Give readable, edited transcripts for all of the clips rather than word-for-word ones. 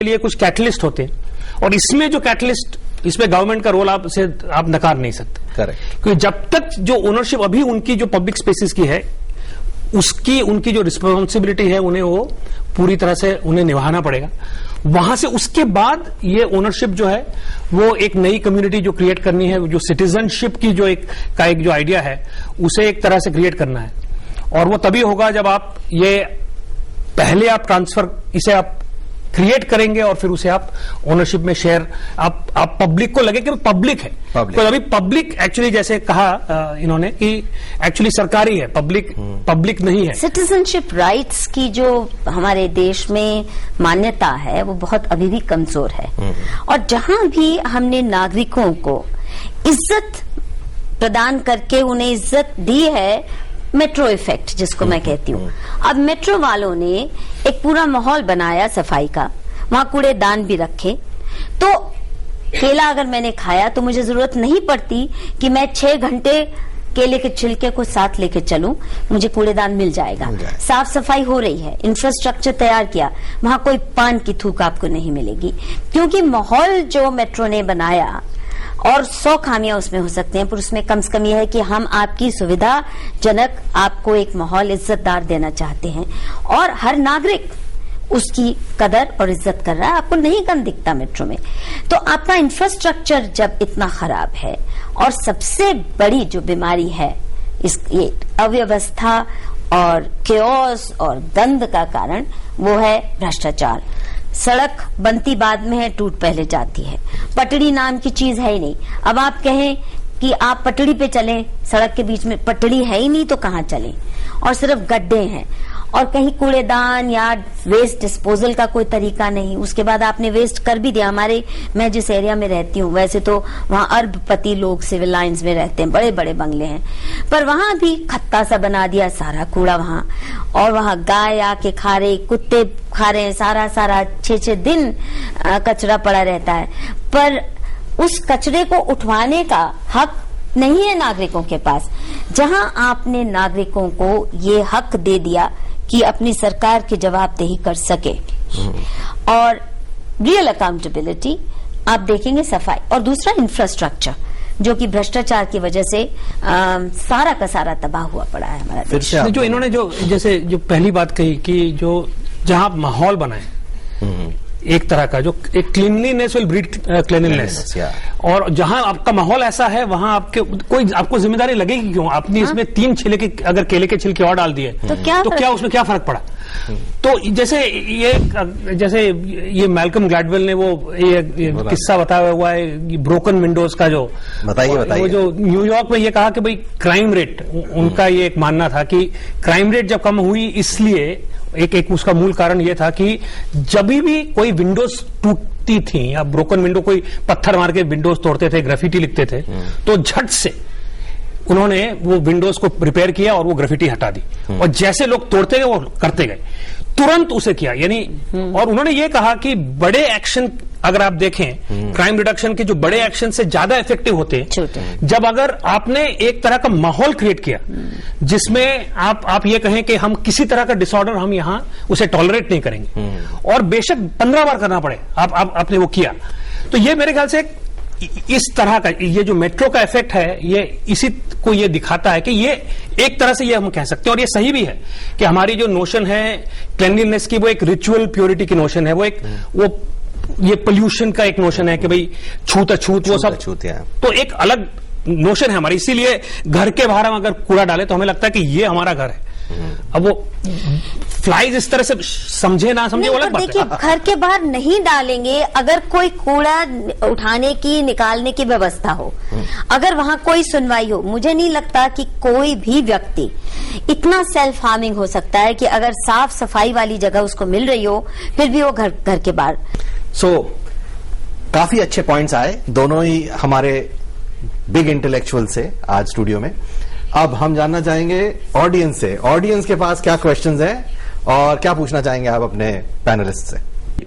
लिए कुछ कैटलिस्ट होते हैं और इसमें जो कैटलिस्ट, इसमें गवर्नमेंट का रोल आप नकार नहीं सकते। करेक्ट। क्योंकि जब तक जो ओनरशिप अभी उनकी जो पब्लिक स्पेसेस की है, उनकी जो रिस्पॉन्सिबिलिटी है उन्हें वो पूरी तरह से उन्हें निभाना पड़ेगा। वहां से उसके बाद ये ओनरशिप जो है वो एक नई कम्युनिटी जो क्रिएट करनी है, जो सिटीजनशिप की जो एक जो आइडिया है उसे एक तरह से क्रिएट करना है। और वो तभी होगा जब आप ये पहले आप ट्रांसफर इसे आप क्रिएट करेंगे और फिर उसे आप ओनरशिप में शेयर आप पब्लिक को लगे कि पब्लिक है। तो अभी पब्लिक एक्चुअली जैसे कहा इन्होंने कि एक्चुअली सरकारी है, पब्लिक नहीं है। सिटीजनशिप राइट्स की जो हमारे देश में मान्यता है वो बहुत अभी भी कमजोर है। और जहां भी हमने नागरिकों को इज्जत प्रदान करके उन्हें इज्जत दी है, मेट्रो इफेक्ट जिसको मैं कहती हूँ, अब मेट्रो वालों ने एक पूरा माहौल बनाया सफाई का, वहां कूड़ेदान भी रखे। तो केला अगर मैंने खाया तो मुझे जरूरत नहीं पड़ती कि मैं 6 घंटे केले के छिलके को साथ लेके चलूं, मुझे कूड़ेदान मिल जाएगा। साफ सफाई हो रही है, इंफ्रास्ट्रक्चर तैयार किया, वहां कोई पान की थूक आपको नहीं मिलेगी, क्योंकि माहौल जो मेट्रो ने बनाया। और 100 खामियां उसमें हो सकती हैं, पर उसमें कम से कम यह है कि हम आपकी सुविधाजनक आपको एक माहौल इज्जतदार देना चाहते हैं और हर नागरिक उसकी कदर और इज्जत कर रहा है। आपको नहीं कम दिखता मेट्रो में। तो आपका इंफ्रास्ट्रक्चर जब इतना खराब है, और सबसे बड़ी जो बीमारी है ये अव्यवस्था और केओस और गंध का कारण, वो है भ्रष्टाचार। सड़क बनती बाद में है, टूट पहले जाती है। पटड़ी नाम की चीज है ही नहीं। अब आप कहें कि आप पटड़ी पे चलें, सड़क के बीच में पटड़ी है ही नहीं तो कहाँ चलें, और सिर्फ गड्ढे हैं और कहीं कूड़ेदान या वेस्ट डिस्पोजल का कोई तरीका नहीं। उसके बाद आपने वेस्ट कर भी दिया। मैं जिस एरिया में रहती हूँ, वैसे तो वहाँ अरबपति लोग सिविल लाइंस में रहते हैं, बड़े बड़े बंगले हैं, पर वहां भी खत्ता सा बना दिया, सारा कूड़ा वहां। और वहां गाय आके खा रहे, कुत्ते खा रहे हैं, सारा 6-6 दिन कचरा पड़ा रहता है। पर उस कचरे को उठवाने का हक नहीं है नागरिकों के पास। जहां आपने नागरिकों को ये हक दे दिया कि अपनी सरकार की जवाबदेही कर सके और रियल अकाउंटेबिलिटी, आप देखेंगे सफाई। और दूसरा इंफ्रास्ट्रक्चर, जो कि भ्रष्टाचार की वजह से सारा का सारा तबाह हुआ पड़ा है हमारा देश। जो इन्होंने जो पहली बात कही कि जो जहां माहौल बनाए एक तरह का, जो एक क्लीनलीनेस विल ब्रीड क्लीनलीनेस, और जहां आपका माहौल ऐसा है वहां आपको जिम्मेदारी लगेगी क्यों? आपने इसमें 3 छिलके अगर केले के छिलके और डाल दिए तो क्या उसमें क्या फर्क पड़ा? तो जैसे ये मैल्कम ग्लैडवेल ने वो किस्सा बताया हुआ है ब्रोकन विंडोज का, जो बताइए वो जो न्यूयॉर्क में ये कहा कि भाई क्राइम रेट, उनका ये एक मानना था कि क्राइम रेट जब कम हुई, इसलिए एक उसका मूल कारण यह था कि जब भी कोई विंडोज टूटती थी या ब्रोकन विंडो, कोई पत्थर मार के विंडोज तोड़ते थे, ग्राफिटी लिखते थे, तो झट से उन्होंने वो विंडोज को रिपेयर किया और वो ग्राफिटी हटा दी। और जैसे लोग तोड़ते गए वो करते गए, तुरंत उसे किया। यानी और उन्होंने ये कहा कि बड़े एक्शन, अगर आप देखें क्राइम रिडक्शन के जो बड़े एक्शन से ज्यादा इफेक्टिव होते हैं जब अगर आपने एक तरह का माहौल क्रिएट किया जिसमें आप ये कहें कि हम किसी तरह का डिसऑर्डर हम यहां उसे टॉलरेट नहीं करेंगे, और बेशक 15 बार करना पड़े, आपने वो किया। तो ये मेरे ख्याल से इस तरह का ये जो मेट्रो का इफेक्ट है, ये इसी को ये दिखाता है कि ये एक तरह से ये हम कह सकते हैं, और ये सही भी है कि हमारी जो नोशन है क्लेanलीनेस की, वो एक रिचुअल प्योरिटी की नोशन है, वो ये पोल्यूशन का एक नोशन है कि भाई छूत वो सब तो एक अलग नोशन है हमारी। इसीलिए घर के बाहर हम अगर कूड़ा डालें तो हमें लगता है कि ये हमारा घर है। अब वो फ्लाइज इस तरह से समझे ना समझे वो अलग बात है। देखिए, घर के बाहर नहीं डालेंगे अगर कोई कूड़ा उठाने की निकालने की व्यवस्था हो, अगर वहां कोई सुनवाई हो, मुझे नहीं लगता कि कोई भी व्यक्ति इतना सेल्फ हार्मिंग हो सकता है कि अगर साफ सफाई वाली जगह उसको मिल रही हो फिर भी वो घर के बाहर। काफी अच्छे पॉइंट्स आए दोनों ही हमारे बिग इंटेलेक्चुअल से आज स्टूडियो में। अब हम जानना चाहेंगे ऑडियंस से, ऑडियंस के पास क्या क्वेश्चंस हैं और क्या पूछना चाहेंगे आप अपने पैनलिस्ट से?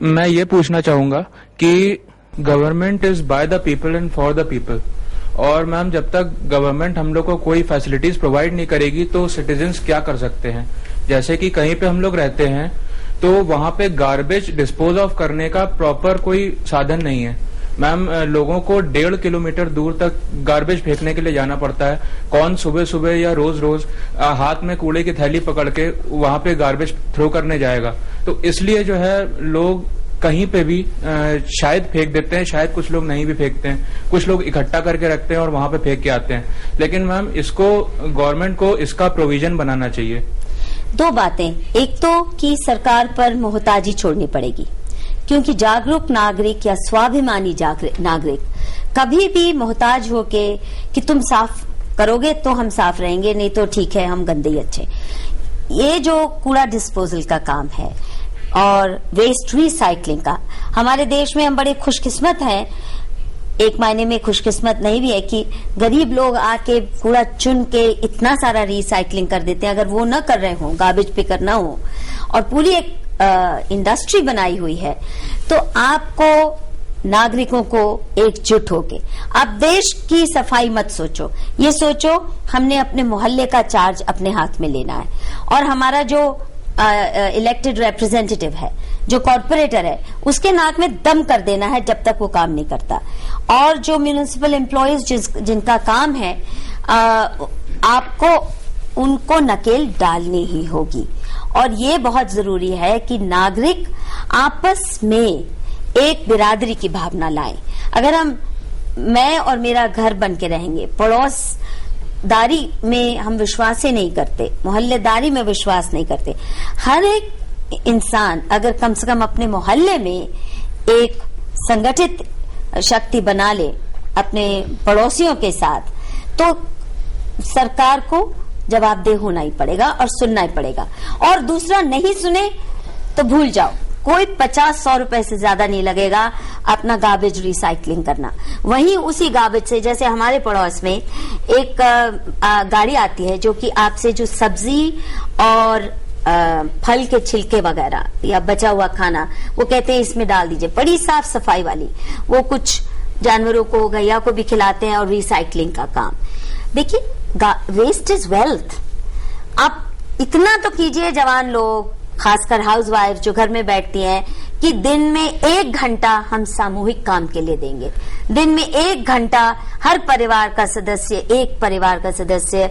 मैं ये पूछना चाहूंगा कि government is by the people and for the people, और मैम जब तक गवर्नमेंट हम लोग को कोई फैसिलिटीज प्रोवाइड नहीं करेगी तो सिटीजन्स क्या कर सकते हैं? जैसे कि कहीं पे हम लोग रहते हैं तो वहां पे गार्बेज डिस्पोज ऑफ करने का प्रॉपर कोई साधन नहीं है मैम। लोगों को 1.5 किलोमीटर दूर तक गार्बेज फेंकने के लिए जाना पड़ता है। कौन सुबह सुबह या रोज रोज हाथ में कूड़े की थैली पकड़ के वहां पे गार्बेज थ्रो करने जाएगा? तो इसलिए जो है लोग कहीं पे भी शायद फेंक देते हैं, शायद कुछ लोग नहीं भी फेंकते हैं, कुछ लोग इकट्ठा करके रखते हैं और वहां पे फेंक के आते हैं। लेकिन मैम इसको गवर्नमेंट को इसका प्रोविजन बनाना चाहिए। दो बातें, एक तो कि सरकार पर मोहताजी छोड़नी पड़ेगी, क्योंकि जागरूक नागरिक या स्वाभिमानी नागरिक कभी भी मोहताज होके कि तुम साफ करोगे तो हम साफ रहेंगे, नहीं तो ठीक है हम गंदे ही अच्छे। ये जो कूड़ा डिस्पोजल का काम है और वेस्ट रिसाइकलिंग का, हमारे देश में हम बड़े खुशकिस्मत हैं। एक मायने में खुशकिस्मत नहीं भी है कि गरीब लोग आके कूड़ा चुन के इतना सारा रिसाइकलिंग कर देते हैं। अगर वो न कर रहे हो, गार्बेज पिकर न हो और पूरी एक इंडस्ट्री बनाई हुई है, तो आपको नागरिकों को एकजुट होके आप देश की सफाई मत सोचो, ये सोचो हमने अपने मोहल्ले का चार्ज अपने हाथ में लेना है और हमारा जो इलेक्टेड रिप्रेजेंटेटिव है, जो कॉर्पोरेटर है, उसके नाक में दम कर देना है जब तक वो काम नहीं करता। और जो म्यूनिसिपल एम्प्लॉयज जिनका काम है, आपको उनको नकेल डालनी ही होगी। और ये बहुत जरूरी है कि नागरिक आपस में एक बिरादरी की भावना लाएं। अगर मैं और मेरा घर बन के रहेंगे, पड़ोसदारी में हम विश्वास ही नहीं करते, मोहल्लेदारी में विश्वास नहीं करते, हर एक इंसान अगर कम से कम अपने मोहल्ले में एक संगठित शक्ति बना ले अपने पड़ोसियों के साथ, तो सरकार को जवाबदेह होना ही पड़ेगा और सुनना ही पड़ेगा। और दूसरा, नहीं सुने तो भूल जाओ, कोई 50-100 रुपए से ज्यादा नहीं लगेगा अपना गार्बेज रिसाइकलिंग करना। वहीं उसी गार्बेज से, जैसे हमारे पड़ोस में एक गाड़ी आती है जो कि आपसे जो सब्जी और फल के छिलके वगैरह या बचा हुआ खाना, वो कहते हैं इसमें डाल दीजिए, बड़ी साफ सफाई वाली, वो कुछ जानवरों को, गैया को भी खिलाते हैं और रिसाइकलिंग का काम। देखिए, वेस्ट इज वेल्थ। आप इतना तो कीजिए जवान लोग, खासकर हाउसवाइफ जो घर में बैठती हैं, कि दिन में 1 घंटा हम सामूहिक काम के लिए देंगे। दिन में 1 घंटा हर परिवार का सदस्य, एक परिवार का सदस्य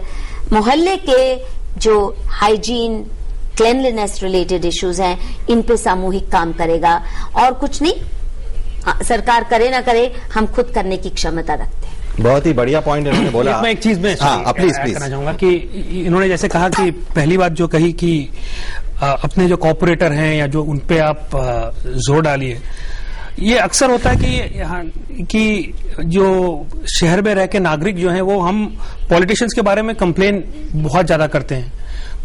मोहल्ले के जो हाइजीन, क्लेanलीनेस रिलेटेड इश्यूज हैं, इन पे सामूहिक काम करेगा। और कुछ नहीं, सरकार करे ना करे, हम खुद करने की क्षमता रखते हैं। बहुत ही बढ़िया पॉइंट इन्होंने बोला। मैं एक चीज में प्लीज कहना चाहूंगा कि इन्होंने जैसे कहा कि पहली बात जो कही कि अपने जो कॉर्पोरेटर हैं या जो उनपे आप जोर डालिए, ये अक्सर होता है कि जो शहर में रह के नागरिक जो हैं वो हम पॉलिटिशियंस के बारे में कंप्लेन बहुत ज्यादा करते हैं,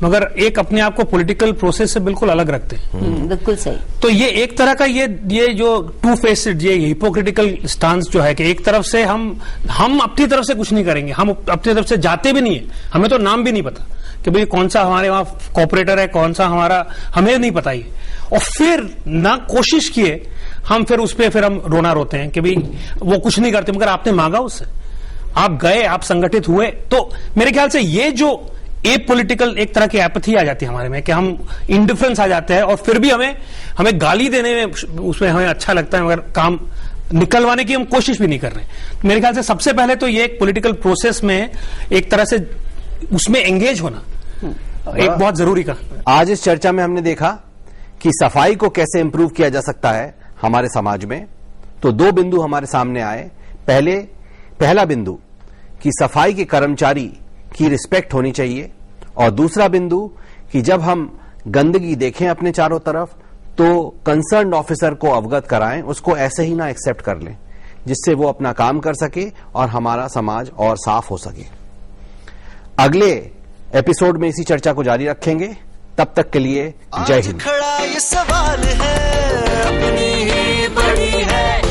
मगर एक अपने आप को पॉलिटिकल प्रोसेस से बिल्कुल अलग रखते हैं। बिल्कुल सही। तो ये एक तरह का ये जो टू फेस्ड, ये हिपोक्रिटिकल स्टांस जो है कि एक तरफ से हम अपनी तरफ से कुछ नहीं करेंगे, हम अपनी तरफ से जाते भी नहीं है, हमें तो नाम भी नहीं पता कि भाई कौन सा हमारे वहां कॉर्पोरेटर है, कौन सा हमारा, हमें नहीं पता ये। और फिर ना कोशिश किए हम फिर उस पर फिर हम रोना रोते हैं कि भाई वो कुछ नहीं करते, मगर आपने मांगा उससे, आप गए, आप संगठित हुए। तो मेरे ख्याल से ये जो पॉलिटिकल एक तरह की एपथी आ जाती है हमारे में कि हम इंडिफरेंस आ जाते हैं और फिर भी हमें गाली देने में उसमें हमें अच्छा लगता है, मगर काम निकलवाने की हम कोशिश भी नहीं कर रहे। मेरे ख्याल से सबसे पहले तो ये एक पॉलिटिकल प्रोसेस में एक तरह से उसमें एंगेज होना एक बहुत जरूरी का। आज इस चर्चा में हमने देखा कि सफाई को कैसे इंप्रूव किया जा सकता है हमारे समाज में। तो 2 बिंदु हमारे सामने आए। पहला बिंदु कि सफाई के कर्मचारी की रिस्पेक्ट होनी चाहिए, और दूसरा बिंदु कि जब हम गंदगी देखें अपने चारों तरफ तो कंसर्न्ड ऑफिसर को अवगत कराएं, उसको ऐसे ही ना एक्सेप्ट कर लें, जिससे वो अपना काम कर सके और हमारा समाज और साफ हो सके। अगले एपिसोड में इसी चर्चा को जारी रखेंगे। तब तक के लिए जय हिंद। खड़ा ये सवाल है, अपनी ही बड़ी है,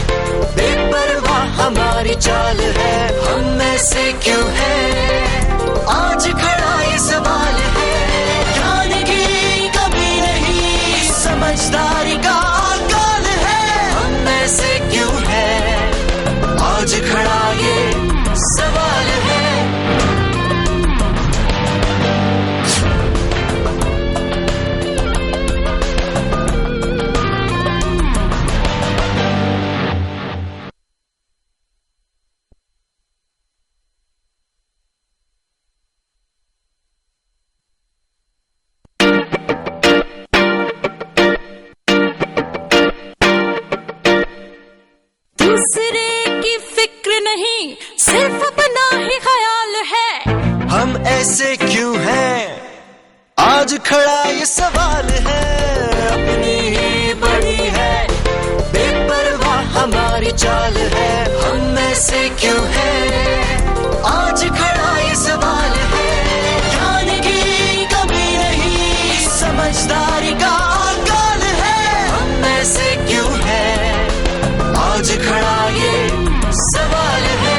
बेपरवाह हमारी चाल है, हम में से क्यों है? आज खड़ा ये सवाल है, ज्ञान की कमी नहीं, समझदारी का काल है, हम में से क्यों है? आज खड़ा ये सवाल है। नहीं, सिर्फ अपना ही ख्याल है। हम ऐसे क्यों हैं, आज खड़ा ये सवाल है। अपनी ही बड़ी है, बेपरवाह हमारी चाल है। हम ऐसे क्यों हैं, आज खड़ा ये सवाल है। ज्ञान की कमी नहीं, समझदारी का अकाल है। हम ऐसे क्यों हैं, आज खड़ा ये सवाल है।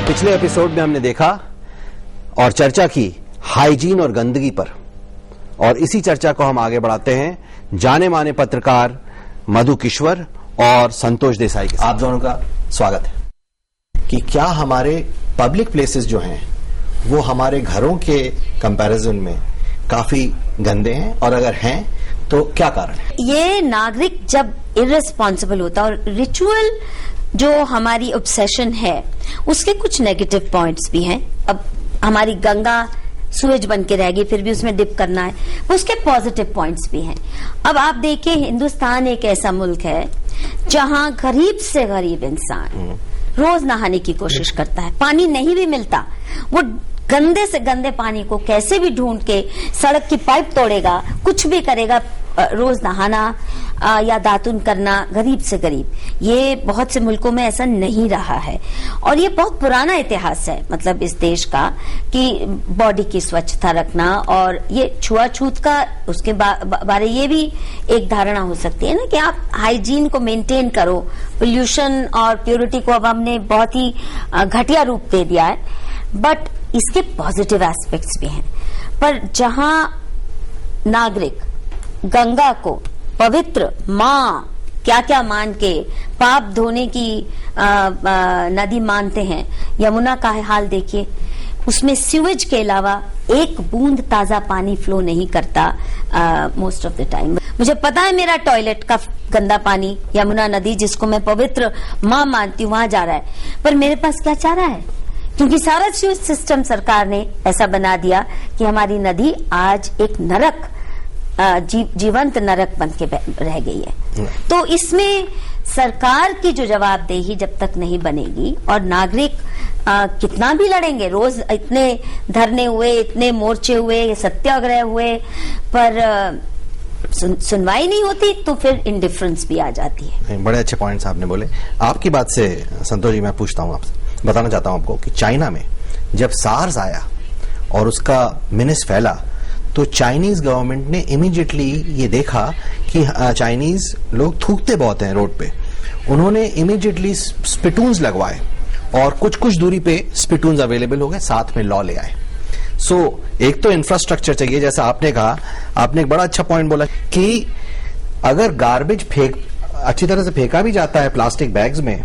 पिछले एपिसोड में हमने देखा और चर्चा की हाइजीन और गंदगी पर, और इसी चर्चा को हम आगे बढ़ाते हैं जाने माने पत्रकार मधु किश्वर और संतोष देसाई के साथ। आप दोनों का स्वागत है कि क्या हमारे पब्लिक प्लेसेस जो हैं वो हमारे घरों के कंपैरिजन में काफी गंदे हैं, और अगर हैं तो क्या कारण है? ये नागरिक जब इररिस्पॉन्सिबल होता है, और रिचुअल जो हमारी ऑब्सेशन है उसके कुछ नेगेटिव पॉइंट्स भी हैं। अब हमारी गंगा सुएज बन के रहेगी, फिर भी उसमें डिप करना है, उसके पॉजिटिव पॉइंट्स भी हैं। अब आप देखिए, हिंदुस्तान एक ऐसा मुल्क है जहां गरीब से गरीब इंसान रोज नहाने की कोशिश करता है, पानी नहीं भी मिलता, वो गंदे से गंदे पानी को कैसे भी ढूंढ के सड़क की पाइप तोड़ेगा, कुछ भी करेगा, रोज नहाना या दातुन करना, गरीब से गरीब। ये बहुत से मुल्कों में ऐसा नहीं रहा है, और ये बहुत पुराना इतिहास है मतलब इस देश का, कि बॉडी की स्वच्छता रखना। और ये छुआछूत का उसके बारे ये भी एक धारणा हो सकती है ना, कि आप हाइजीन को मेंटेन करो। पोल्यूशन और प्योरिटी को अब हमने बहुत ही घटिया रूप दे दिया है, बट इसके पॉजिटिव एस्पेक्ट्स भी हैं। पर जहां नागरिक गंगा को पवित्र माँ क्या क्या मान के पाप धोने की नदी मानते हैं, यमुना का हाल देखिए, उसमें सीवेज के अलावा एक बूंद ताजा पानी फ्लो नहीं करता मोस्ट ऑफ द टाइम। मुझे पता है मेरा टॉयलेट का गंदा पानी यमुना नदी, जिसको मैं पवित्र माँ मानती हूँ, वहां जा रहा है, पर मेरे पास क्या चारा है, क्योंकि सारा सीवेज सिस्टम सरकार ने ऐसा बना दिया कि हमारी नदी आज एक नरक, जीवंत नरक बन के रह गई है। तो इसमें सरकार की जो जवाबदेही जब तक नहीं बनेगी, और नागरिक कितना भी लड़ेंगे, रोज इतने धरने हुए, इतने मोर्चे हुए, सत्याग्रह हुए, पर सुनवाई नहीं होती, तो फिर इंडिफरेंस भी आ जाती है। बड़े अच्छे पॉइंट्स आपने बोले। आपकी बात से संतोष जी मैं पूछता हूँ आपसे, बताना चाहता हूँ आपको कि चाइना में जब सार्स आया और उसका मिनिस फैला, तो चाइनीज गवर्नमेंट ने इमीडिएटली ये देखा कि चाइनीज लोग थूकते बहुत हैं रोड पे, उन्होंने इमीडिएटली स्पिटून्स लगवाए, और कुछ कुछ दूरी पे स्पिटून्स अवेलेबल हो गए, साथ में लॉ ले आए। सो एक तो इंफ्रास्ट्रक्चर चाहिए, जैसा आपने कहा, आपने एक बड़ा अच्छा पॉइंट बोला कि अगर गार्बेज अच्छी तरह से फेंका भी जाता है प्लास्टिक बैग्स में,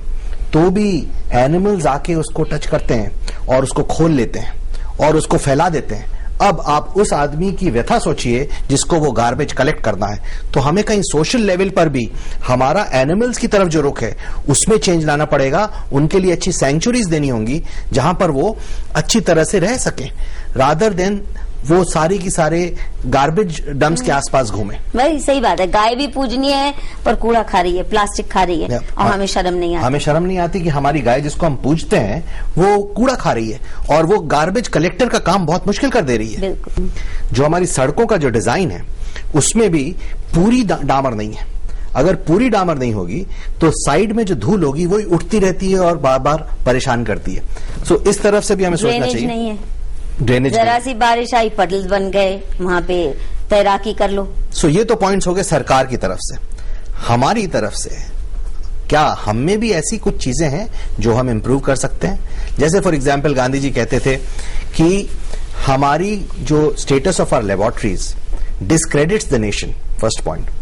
तो भी एनिमल्स आके उसको टच करते हैं और उसको खोल लेते हैं और उसको फैला देते हैं। अब आप उस आदमी की व्यथा सोचिए जिसको वो गार्बेज कलेक्ट करना है। तो हमें कहीं सोशल लेवल पर भी हमारा एनिमल्स की तरफ जो रुख है उसमें चेंज लाना पड़ेगा। उनके लिए अच्छी सैंक्चुरीज देनी होंगी जहां पर वो अच्छी तरह से रह सकें, रादर देन वो सारी की सारे गार्बेज डंप्स के आसपास घूमे। वही सही बात है, गाय भी पूजनीय है पर कूड़ा खा रही है, प्लास्टिक खा रही है, और हमें शर्म नहीं आती। हमें शर्म नहीं आती कि हमारी गाय जिसको हम पूजते हैं वो कूड़ा खा रही है, और वो गार्बेज कलेक्टर का काम बहुत मुश्किल कर दे रही है। बिल्कुल। जो हमारी सड़कों का जो डिजाइन है उसमें भी पूरी डामर नहीं है। अगर पूरी डामर नहीं होगी तो साइड में जो धूल होगी वही उठती रहती है और बार बार परेशान करती है। सो इस तरफ से भी हमें सोचना चाहिए। नहीं है, ड्रेनेज, जरा सी बारिश आई पटल बन गए, वहां पे तैराकी कर लो। सो ये तो पॉइंट्स हो गए सरकार की तरफ से। हमारी तरफ से क्या हम में भी ऐसी कुछ चीजें हैं जो हम इंप्रूव कर सकते हैं? जैसे फॉर एग्जांपल गांधी जी कहते थे कि हमारी जो status of our laboratories discredits the nation, first point.